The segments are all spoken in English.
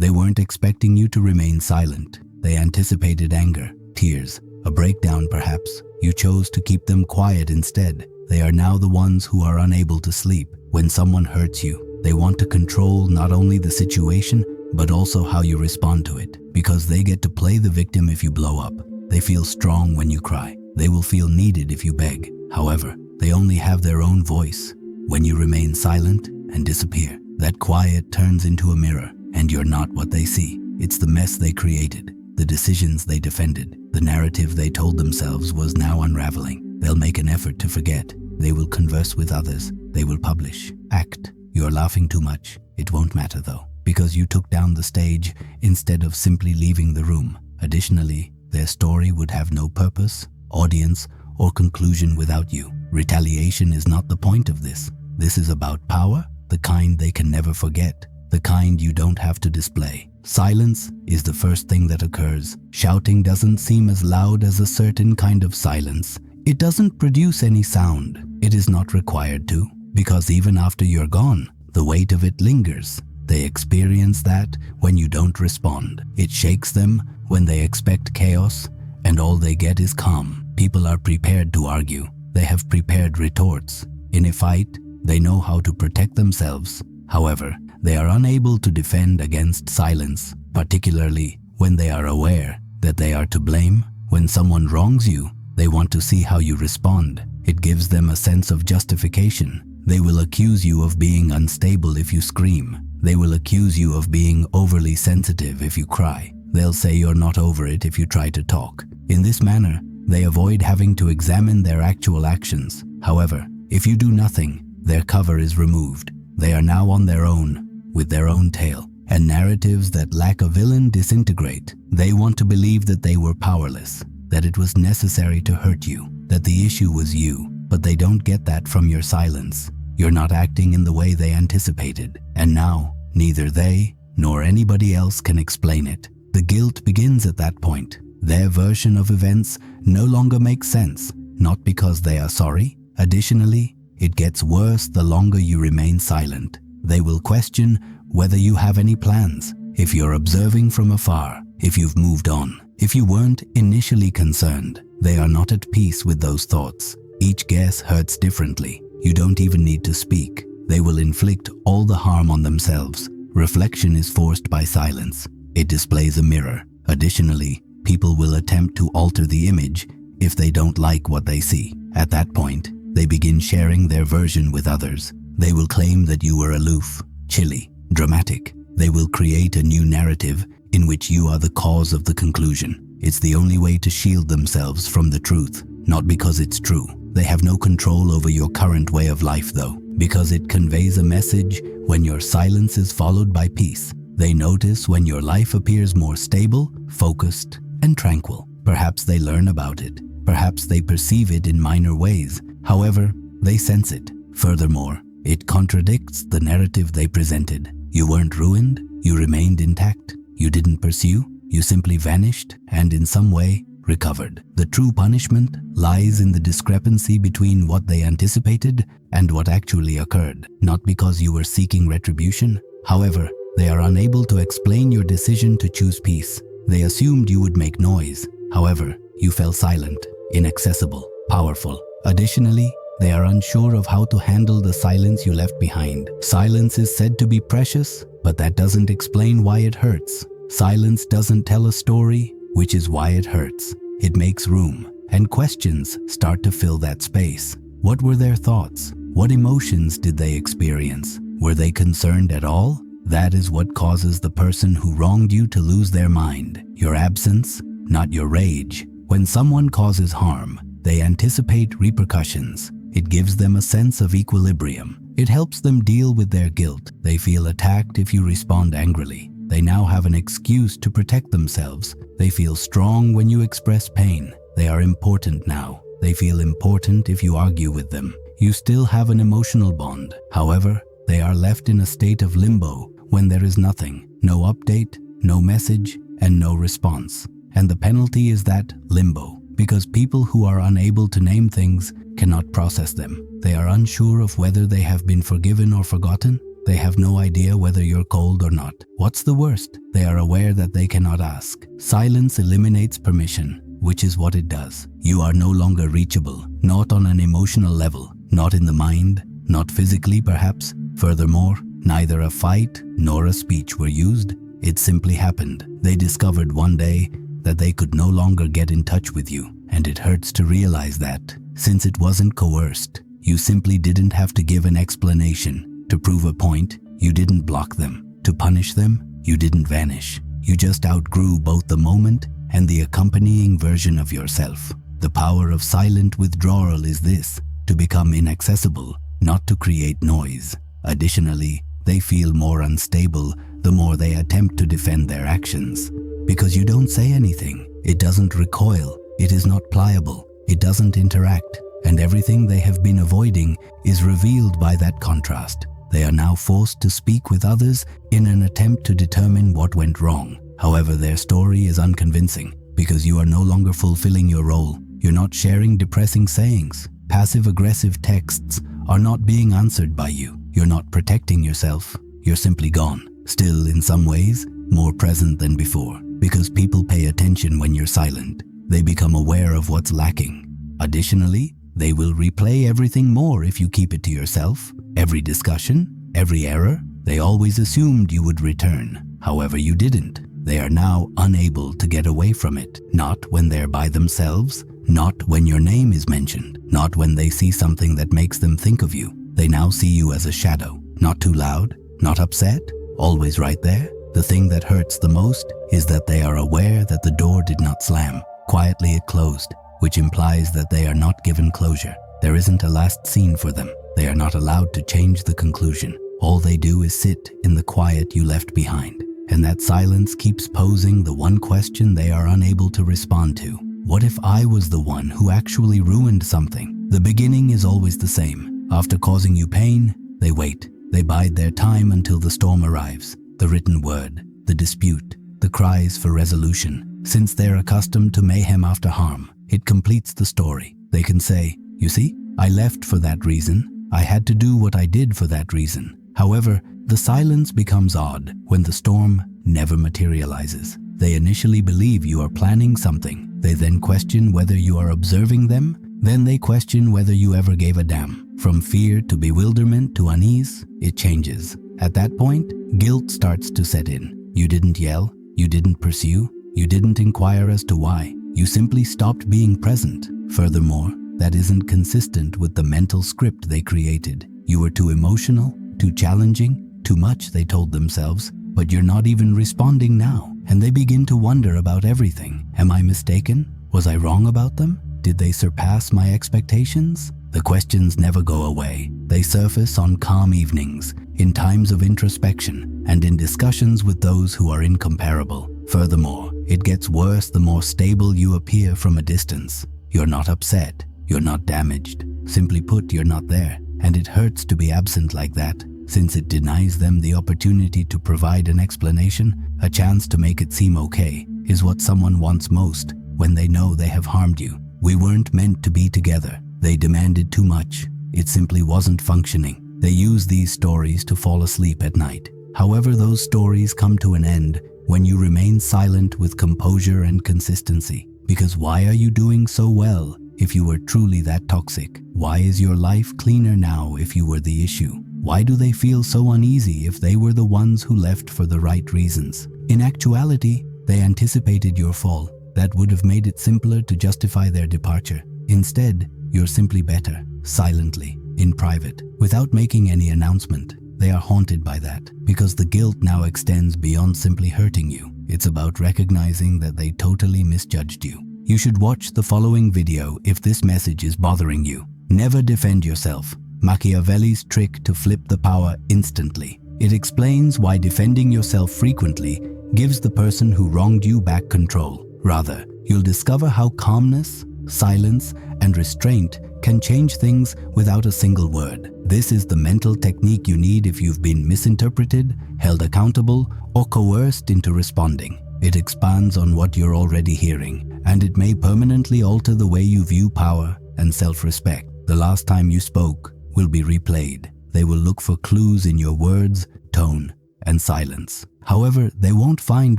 They weren't expecting you to remain silent. They anticipated anger, tears, a breakdown perhaps. You chose to keep them quiet instead. They are now the ones who are unable to sleep. When someone hurts you, they want to control not only the situation, but also how you respond to it. Because they get to play the victim if you blow up. They feel strong when you cry. They will feel needed if you beg. However, they only have their own voice. When you remain silent and disappear, that quiet turns into a mirror, and you're not what they see. It's the mess they created, the decisions they defended, the narrative they told themselves was now unraveling. They'll make an effort to forget. They will converse with others. They will publish, act. You're laughing too much. It won't matter though, because you took down the stage instead of simply leaving the room. Additionally, their story would have no purpose, audience, or conclusion without you. Retaliation is not the point of this. This is about power, the kind they can never forget, the kind you don't have to display. Silence is the first thing that occurs. Shouting doesn't seem as loud as a certain kind of silence. It doesn't produce any sound. It is not required to, because even after you're gone, the weight of it lingers. They experience that when you don't respond. It shakes them when they expect chaos, and all they get is calm. People are prepared to argue. They have prepared retorts. In a fight, they know how to protect themselves. However, they are unable to defend against silence, particularly when they are aware that they are to blame. When someone wrongs you, they want to see how you respond. It gives them a sense of justification. They will accuse you of being unstable if you scream. They will accuse you of being overly sensitive if you cry. They'll say you're not over it if you try to talk. In this manner, they avoid having to examine their actual actions. However, if you do nothing, their cover is removed. They are now on their own, with their own tale, and narratives that lack a villain disintegrate. They want to believe that they were powerless, that it was necessary to hurt you, that the issue was you, but they don't get that from your silence. You're not acting in the way they anticipated, and now, neither they nor anybody else can explain it. The guilt begins at that point. Their version of events no longer makes sense, not because they are sorry. Additionally, it gets worse the longer you remain silent. They will question whether you have any plans, if you're observing from afar, if you've moved on, if you weren't initially concerned. They are not at peace with those thoughts. Each guess hurts differently. You don't even need to speak. They will inflict all the harm on themselves. Reflection is forced by silence. It displays a mirror. Additionally, people will attempt to alter the image if they don't like what they see. At that point, they begin sharing their version with others. They will claim that you were aloof, chilly, dramatic. They will create a new narrative in which you are the cause of the conclusion. It's the only way to shield themselves from the truth, not because it's true. They have no control over your current way of life though, because it conveys a message when your silence is followed by peace. They notice when your life appears more stable, focused, and tranquil. Perhaps they learn about it. Perhaps they perceive it in minor ways. However, they sense it. Furthermore, it contradicts the narrative they presented. You weren't ruined. You remained intact. You didn't pursue. You simply vanished and in some way recovered. The true punishment lies in the discrepancy between what they anticipated and what actually occurred. Not because you were seeking retribution. However, they are unable to explain your decision to choose peace. They assumed you would make noise. However, you fell silent, inaccessible, powerful. Additionally, they are unsure of how to handle the silence you left behind. Silence is said to be precious, but that doesn't explain why it hurts. Silence doesn't tell a story, which is why it hurts. It makes room, and questions start to fill that space. What were their thoughts? What emotions did they experience? Were they concerned at all? That is what causes the person who wronged you to lose their mind. Your absence, not your rage. When someone causes harm, they anticipate repercussions. It gives them a sense of equilibrium. It helps them deal with their guilt. They feel attacked if you respond angrily. They now have an excuse to protect themselves. They feel strong when you express pain. They are important now. They feel important if you argue with them. You still have an emotional bond. However, they are left in a state of limbo when there is nothing, no update, no message, and no response. And the penalty is that limbo, because people who are unable to name things cannot process them. They are unsure of whether they have been forgiven or forgotten. They have no idea whether you're cold or not. What's the worst? They are aware that they cannot ask. Silence eliminates permission, which is what it does. You are no longer reachable, not on an emotional level, not in the mind, not physically perhaps. Furthermore, neither a fight nor a speech were used. It simply happened. They discovered one day that they could no longer get in touch with you, and it hurts to realize that, since it wasn't coerced. You simply didn't have to give an explanation. To prove a point, you didn't block them. To punish them, you didn't vanish. You just outgrew both the moment and the accompanying version of yourself. The power of silent withdrawal is this: to become inaccessible, not to create noise. Additionally, they feel more unstable the more they attempt to defend their actions. Because you don't say anything, it doesn't recoil, it is not pliable, it doesn't interact, and everything they have been avoiding is revealed by that contrast. They are now forced to speak with others in an attempt to determine what went wrong. However, their story is unconvincing because you are no longer fulfilling your role. You're not sharing depressing sayings. Passive-aggressive texts are not being answered by you. You're not protecting yourself. You're simply gone. Still, in some ways, more present than before, because people pay attention when you're silent. They become aware of what's lacking. Additionally, they will replay everything more if you keep it to yourself. Every discussion, every error, they always assumed you would return. However, you didn't. They are now unable to get away from it. Not when they're by themselves, not when your name is mentioned, not when they see something that makes them think of you. They now see you as a shadow. Not too loud, not upset, always right there. The thing that hurts the most is that they are aware that the door did not slam. Quietly it closed, which implies that they are not given closure. There isn't a last scene for them. They are not allowed to change the conclusion. All they do is sit in the quiet you left behind. And that silence keeps posing the one question they are unable to respond to. What if I was the one who actually ruined something? The beginning is always the same. After causing you pain, they wait. They bide their time until the storm arrives. The written word, the dispute, the cries for resolution. Since they're accustomed to mayhem after harm, it completes the story. They can say, "You see, I left for that reason. I had to do what I did for that reason." However, the silence becomes odd when the storm never materializes. They initially believe you are planning something. They then question whether you are observing them. Then they question whether you ever gave a damn. From fear to bewilderment to unease, it changes. At that point, guilt starts to set in. You didn't yell, you didn't pursue, you didn't inquire as to why. You simply stopped being present. Furthermore, that isn't consistent with the mental script they created. You were too emotional, too challenging, too much, they told themselves, but you're not even responding now. And they begin to wonder about everything. Am I mistaken? Was I wrong about them? Did they surpass my expectations? The questions never go away. They surface on calm evenings, in times of introspection, and in discussions with those who are incomparable. Furthermore, it gets worse the more stable you appear from a distance. You're not upset. You're not damaged. Simply put, you're not there. And it hurts to be absent like that, since it denies them the opportunity to provide an explanation. A chance to make it seem okay is what someone wants most when they know they have harmed you. We weren't meant to be together. They demanded too much. It simply wasn't functioning. They use these stories to fall asleep at night. However, those stories come to an end when you remain silent with composure and consistency. Because why are you doing so well if you were truly that toxic? Why is your life cleaner now if you were the issue? Why do they feel so uneasy if they were the ones who left for the right reasons? In actuality, they anticipated your fall. That would have made it simpler to justify their departure. Instead, you're simply better, silently, in private, without making any announcement. They are haunted by that, because the guilt now extends beyond simply hurting you. It's about recognizing that they totally misjudged you. You should watch the following video if this message is bothering you. Never defend yourself. Machiavelli's trick to flip the power instantly. It explains why defending yourself frequently gives the person who wronged you back control. Rather, you'll discover how calmness, silence, and restraint can change things without a single word. This is the mental technique you need if you've been misinterpreted, held accountable, or coerced into responding. It expands on what you're already hearing, and it may permanently alter the way you view power and self-respect. The last time you spoke will be replayed. They will look for clues in your words, tone, and silence. However, they won't find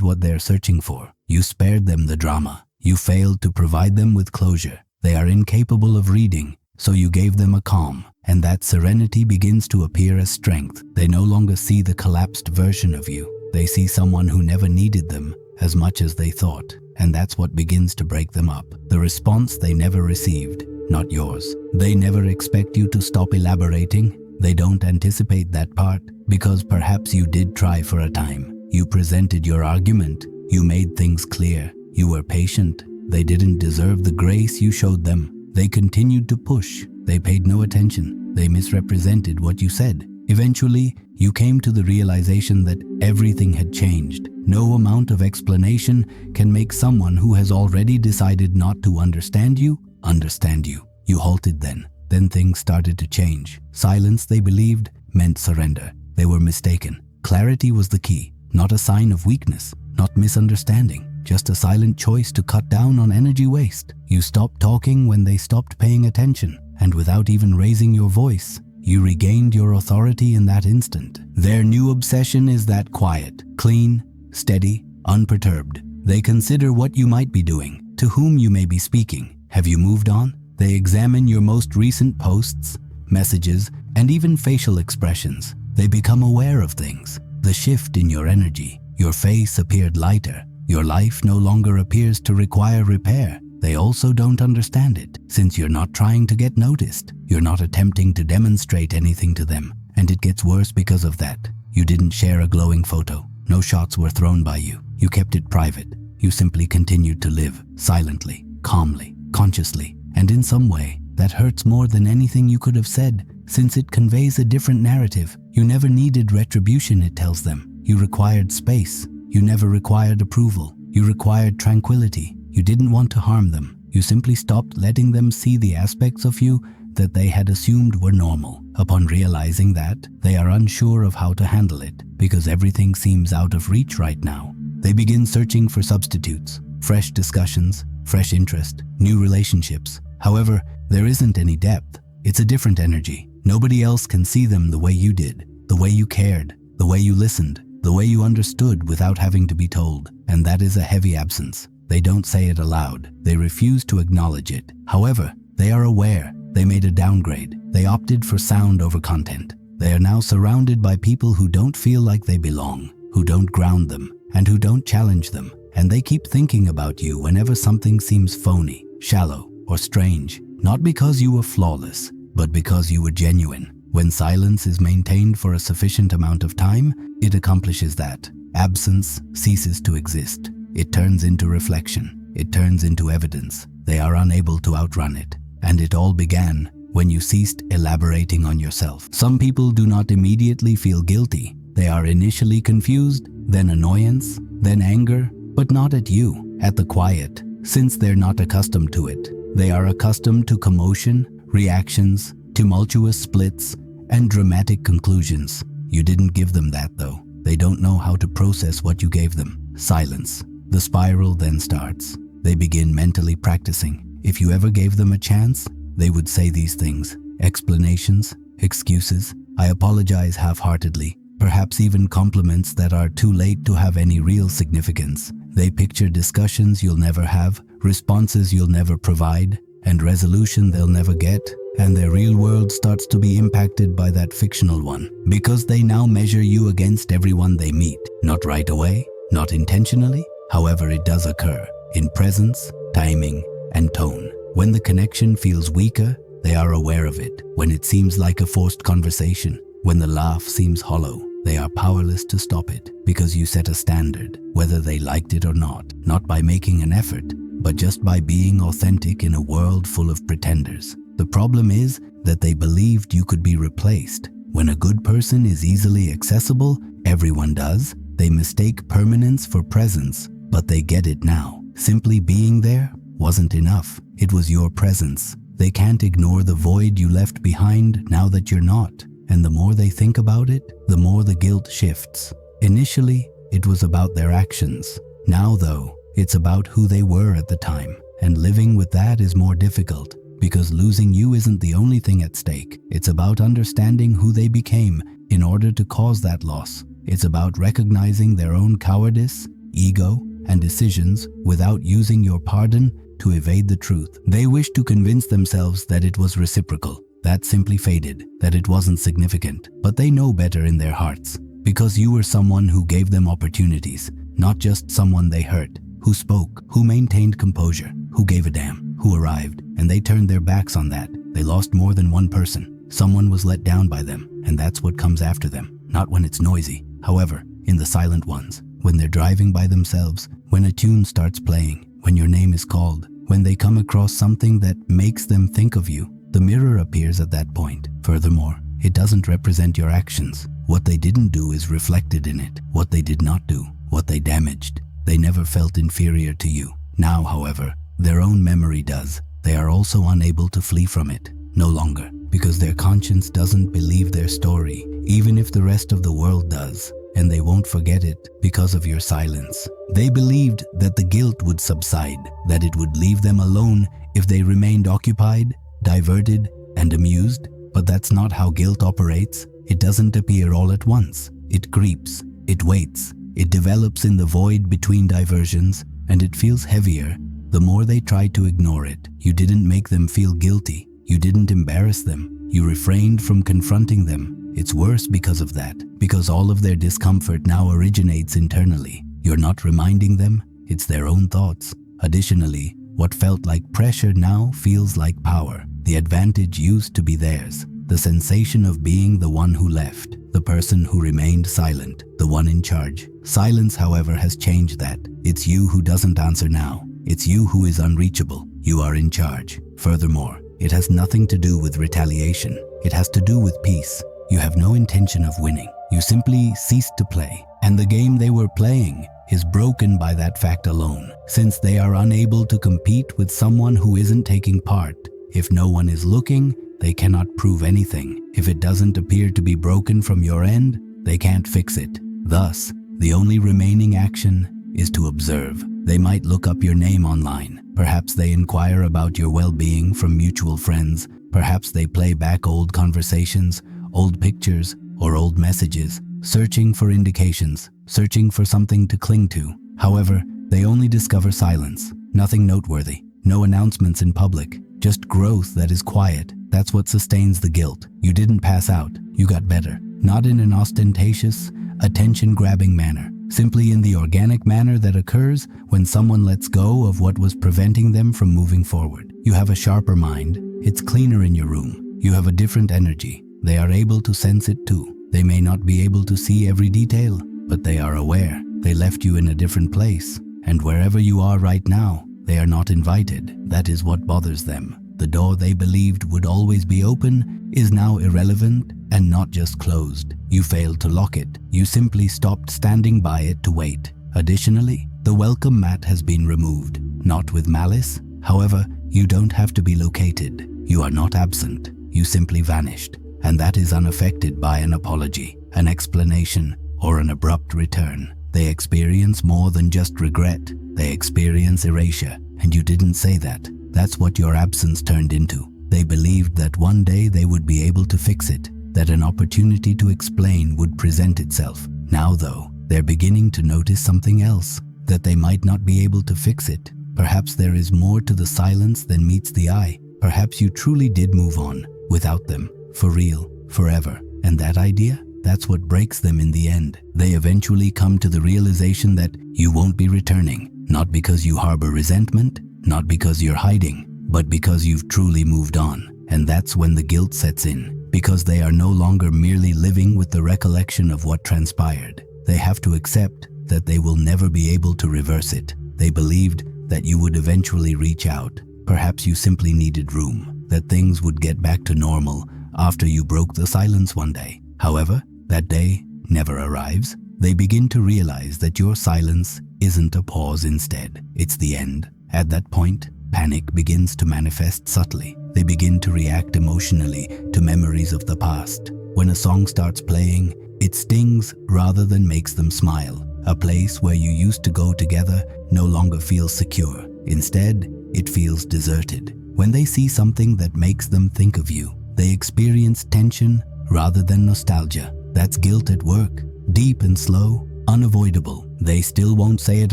what they're searching for. You spared them the drama. You failed to provide them with closure. They are incapable of reading, so you gave them a calm, and that serenity begins to appear as strength. They no longer see the collapsed version of you. They see someone who never needed them as much as they thought, and that's what begins to break them up. The response they never received, not yours. They never expect you to stop elaborating. They don't anticipate that part, because perhaps you did try for a time. You presented your argument. You made things clear. You were patient. They didn't deserve the grace you showed them. They continued to push. They paid no attention. They misrepresented what you said. Eventually, you came to the realization that everything had changed. No amount of explanation can make someone who has already decided not to understand you, understand you. You halted then. Then things started to change. Silence, they believed, meant surrender. They were mistaken. Clarity was the key, not a sign of weakness, not misunderstanding, just a silent choice to cut down on energy waste. You stopped talking when they stopped paying attention, and without even raising your voice, you regained your authority in that instant. Their new obsession is that quiet, clean, steady, unperturbed. They consider what you might be doing, to whom you may be speaking. Have you moved on? They examine your most recent posts, messages, and even facial expressions. They become aware of things. The shift in your energy. Your face appeared lighter. Your life no longer appears to require repair. They also don't understand it, since you're not trying to get noticed. You're not attempting to demonstrate anything to them, and it gets worse because of that. You didn't share a glowing photo. No shots were thrown by you. You kept it private. You simply continued to live, silently, calmly, consciously, and in some way, that hurts more than anything you could have said, since it conveys a different narrative. You never needed retribution, it tells them. You required space. You never required approval. You required tranquility. You didn't want to harm them. You simply stopped letting them see the aspects of you that they had assumed were normal. Upon realizing that, they are unsure of how to handle it, because everything seems out of reach right now. They begin searching for substitutes, fresh discussions, fresh interest, new relationships. However, there isn't any depth. It's a different energy. Nobody else can see them the way you did, the way you cared, the way you listened, the way you understood without having to be told. And that is a heavy absence. They don't say it aloud. They refuse to acknowledge it. However, they are aware. They made a downgrade. They opted for sound over content. They are now surrounded by people who don't feel like they belong, who don't ground them, and who don't challenge them. And they keep thinking about you whenever something seems phony, shallow, or strange. Not because you were flawless, but because you were genuine. When silence is maintained for a sufficient amount of time, it accomplishes that. Absence ceases to exist. It turns into reflection. It turns into evidence. They are unable to outrun it. And it all began when you ceased elaborating on yourself. Some people do not immediately feel guilty. They are initially confused, then annoyance, then anger, but not at you, at the quiet, since they're not accustomed to it. They are accustomed to commotion, reactions, tumultuous splits, and dramatic conclusions. You didn't give them that though. They don't know how to process what you gave them. Silence. The spiral then starts. They begin mentally practicing. If you ever gave them a chance, they would say these things. Explanations, excuses, I apologize half-heartedly, perhaps even compliments that are too late to have any real significance. They picture discussions you'll never have, responses you'll never provide, and resolution they'll never get, and their real world starts to be impacted by that fictional one, because they now measure you against everyone they meet. Not right away, not intentionally, however it does occur, in presence, timing, and tone. When the connection feels weaker, they are aware of it. When it seems like a forced conversation, when the laugh seems hollow, they are powerless to stop it, because you set a standard, whether they liked it or not by making an effort, but just by being authentic in a world full of pretenders. The problem is that they believed you could be replaced. When a good person is easily accessible, everyone does. They mistake permanence for presence, but they get it now. Simply being there wasn't enough. It was your presence. They can't ignore the void you left behind now that you're not. And the more they think about it, the more the guilt shifts. Initially, it was about their actions. Now, though, it's about who they were at the time. And living with that is more difficult. because losing you isn't the only thing at stake. It's about understanding who they became in order to cause that loss. It's about recognizing their own cowardice, ego, and decisions without using your pardon to evade the truth. They wished to convince themselves that it was reciprocal, that simply faded, that it wasn't significant. But they know better in their hearts, because you were someone who gave them opportunities, not just someone they hurt, who spoke, who maintained composure, who gave a damn, who arrived, and they turned their backs on that. They lost more than one person. Someone was let down by them, and that's what comes after them, not when it's noisy. However, in the silent ones, when they're driving by themselves, when a tune starts playing, when your name is called, when they come across something that makes them think of you, the mirror appears at that point. Furthermore, it doesn't represent your actions. What they didn't do is reflected in it. What they did not do, what they damaged. They never felt inferior to you. Now, however, their own memory does. They are also unable to flee from it. No longer, because their conscience doesn't believe their story, even if the rest of the world does. And they won't forget it because of your silence. They believed that the guilt would subside, that it would leave them alone if they remained occupied, diverted, and amused. But that's not how guilt operates. It doesn't appear all at once. It creeps, it waits, it develops in the void between diversions, and it feels heavier the more they try to ignore it. You didn't make them feel guilty. You didn't embarrass them. You refrained from confronting them. It's worse because of that, because all of their discomfort now originates internally. You're not reminding them, it's their own thoughts. Additionally, what felt like pressure now feels like power. The advantage used to be theirs. The sensation of being the one who left, the person who remained silent, the one in charge. Silence, however, has changed that. It's you who doesn't answer now. It's you who is unreachable. You are in charge. Furthermore, it has nothing to do with retaliation. It has to do with peace. You have no intention of winning. You simply ceased to play. And the game they were playing is broken by that fact alone, since they are unable to compete with someone who isn't taking part. If no one is looking, they cannot prove anything. If it doesn't appear to be broken from your end, they can't fix it. Thus, the only remaining action is to observe. They might look up your name online. Perhaps they inquire about your well-being from mutual friends. Perhaps they play back old conversations, old pictures, or old messages, searching for indications, searching for something to cling to. However, they only discover silence, nothing noteworthy, no announcements in public, just growth that is quiet. That's what sustains the guilt. You didn't pass out, you got better. Not in an ostentatious, attention-grabbing manner, simply in the organic manner that occurs when someone lets go of what was preventing them from moving forward. You have a sharper mind, it's cleaner in your room. You have a different energy. They are able to sense it too. They may not be able to see every detail, but they are aware. They left you in a different place, and wherever you are right now, they are not invited. That is what bothers them. The door they believed would always be open is now irrelevant and not just closed. You failed to lock it. You simply stopped standing by it to wait. Additionally, the welcome mat has been removed, not with malice. However, you don't have to be located. You are not absent. You simply vanished. And that is unaffected by an apology, an explanation, or an abrupt return. They experience more than just regret. They experience erasure, and you didn't say that. That's what your absence turned into. They believed that one day they would be able to fix it, that an opportunity to explain would present itself. Now, though, they're beginning to notice something else, that they might not be able to fix it. Perhaps there is more to the silence than meets the eye. Perhaps you truly did move on, without them, for real, forever. And that idea? That's what breaks them in the end. They eventually come to the realization that you won't be returning, not because you harbor resentment, not because you're hiding, but because you've truly moved on. And that's when the guilt sets in, because they are no longer merely living with the recollection of what transpired. They have to accept that they will never be able to reverse it. They believed that you would eventually reach out. Perhaps you simply needed room, that things would get back to normal after you broke the silence one day. However, that day never arrives. They begin to realize that your silence isn't a pause instead. It's the end. At that point, panic begins to manifest subtly. They begin to react emotionally to memories of the past. When a song starts playing, it stings rather than makes them smile. A place where you used to go together no longer feels secure. Instead, it feels deserted. When they see something that makes them think of you, they experience tension rather than nostalgia. That's guilt at work, deep and slow, unavoidable. They still won't say it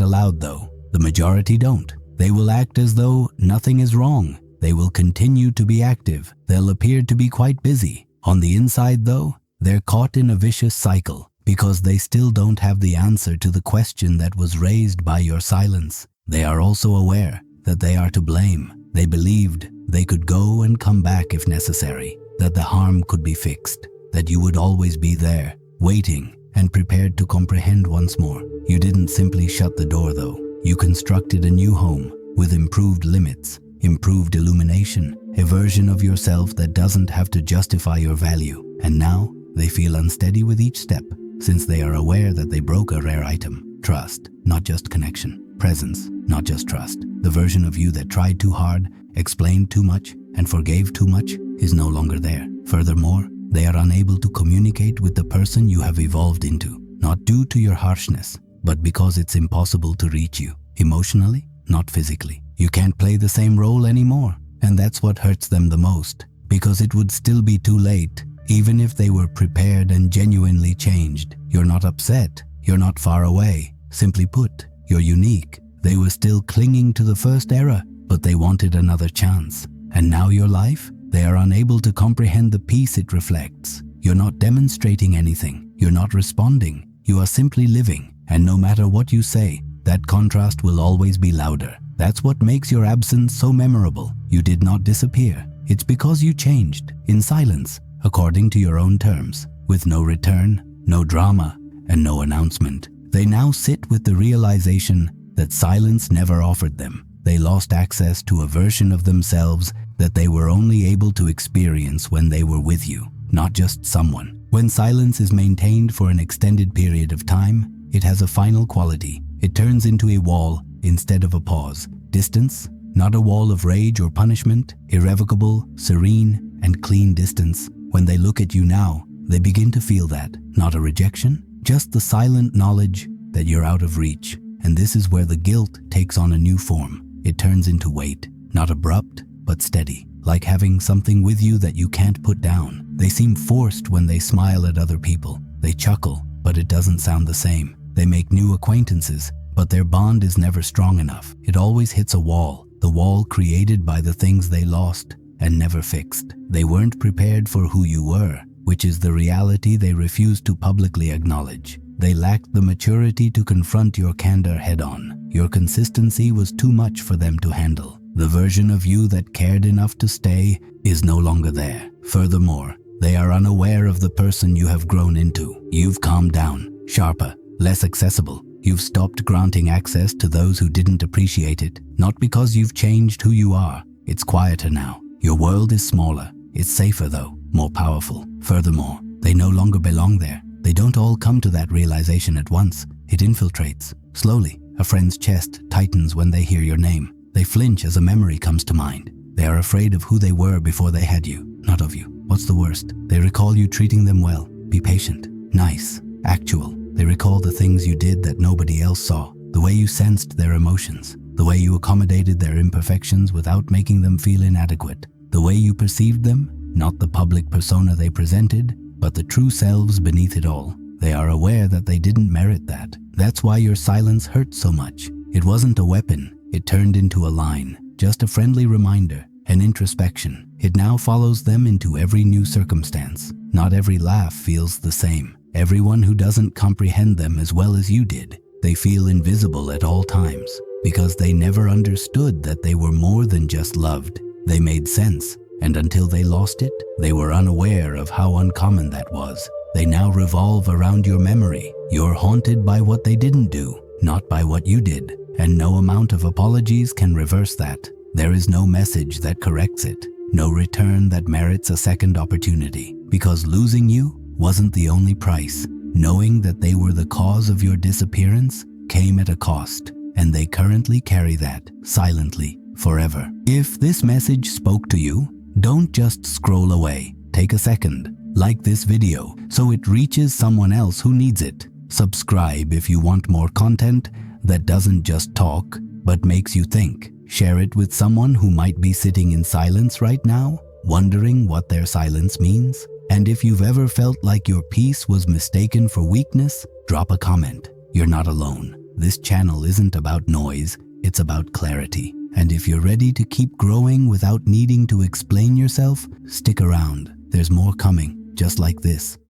aloud though. The majority don't. They will act as though nothing is wrong. They will continue to be active. They'll appear to be quite busy. On the inside though, they're caught in a vicious cycle because they still don't have the answer to the question that was raised by your silence. They are also aware that they are to blame. They believed they could go and come back if necessary, that the harm could be fixed, that you would always be there, waiting and prepared to comprehend once more. You didn't simply shut the door though. You constructed a new home with improved limits, improved illumination, a version of yourself that doesn't have to justify your value. And now they feel unsteady with each step, since they are aware that they broke a rare item. Trust, not just connection. Presence, not just trust. The version of you that tried too hard, explained too much, and forgave too much is no longer there. Furthermore, they are unable to communicate with the person you have evolved into, not due to your harshness, but because it's impossible to reach you. Emotionally, not physically. You can't play the same role anymore, and that's what hurts them the most, because it would still be too late, even if they were prepared and genuinely changed. You're not upset, you're not far away. Simply put, you're unique. They were still clinging to the first era, but they wanted another chance. And now your life? They are unable to comprehend the peace it reflects. You're not demonstrating anything. You're not responding. You are simply living. And no matter what you say, that contrast will always be louder. That's what makes your absence so memorable. You did not disappear. It's because you changed, in silence, according to your own terms, with no return, no drama, and no announcement. They now sit with the realization that silence never offered them. They lost access to a version of themselves that they were only able to experience when they were with you, not just someone. When silence is maintained for an extended period of time, it has a final quality. It turns into a wall instead of a pause. Distance, not a wall of rage or punishment, irrevocable, serene, and clean distance. When they look at you now, they begin to feel that, not a rejection, just the silent knowledge that you're out of reach. And this is where the guilt takes on a new form. It turns into weight, not abrupt, but steady, like having something with you that you can't put down. They seem forced when they smile at other people. They chuckle, but it doesn't sound the same. They make new acquaintances, but their bond is never strong enough. It always hits a wall, the wall created by the things they lost and never fixed. They weren't prepared for who you were, which is the reality they refused to publicly acknowledge. They lacked the maturity to confront your candor head-on. Your consistency was too much for them to handle. The version of you that cared enough to stay is no longer there. Furthermore, they are unaware of the person you have grown into. You've calmed down, sharper, less accessible. You've stopped granting access to those who didn't appreciate it. Not because you've changed who you are. It's quieter now. Your world is smaller. It's safer though, more powerful. Furthermore, they no longer belong there. They don't all come to that realization at once. It infiltrates. Slowly, a friend's chest tightens when they hear your name. They flinch as a memory comes to mind. They are afraid of who they were before they had you, not of you. What's the worst? They recall you treating them well. Be patient, nice, actual. They recall the things you did that nobody else saw. The way you sensed their emotions. The way you accommodated their imperfections without making them feel inadequate. The way you perceived them, not the public persona they presented, but the true selves beneath it all. They are aware that they didn't merit that. That's why your silence hurt so much. It wasn't a weapon. It turned into a line. Just a friendly reminder, an introspection. It now follows them into every new circumstance. Not every laugh feels the same. Everyone who doesn't comprehend them as well as you did, they feel invisible at all times because they never understood that they were more than just loved. They made sense. And until they lost it, they were unaware of how uncommon that was. They now revolve around your memory. You're haunted by what they didn't do, not by what you did. And no amount of apologies can reverse that. There is no message that corrects it. No return that merits a second opportunity. Because losing you wasn't the only price. Knowing that they were the cause of your disappearance came at a cost. And they currently carry that, silently, forever. If this message spoke to you, don't just scroll away. Take a second. Like this video so it reaches someone else who needs it. Subscribe if you want more content that doesn't just talk, but makes you think. Share it with someone who might be sitting in silence right now, wondering what their silence means. And if you've ever felt like your peace was mistaken for weakness, drop a comment. You're not alone. This channel isn't about noise, it's about clarity. And if you're ready to keep growing without needing to explain yourself, stick around. There's more coming, just like this.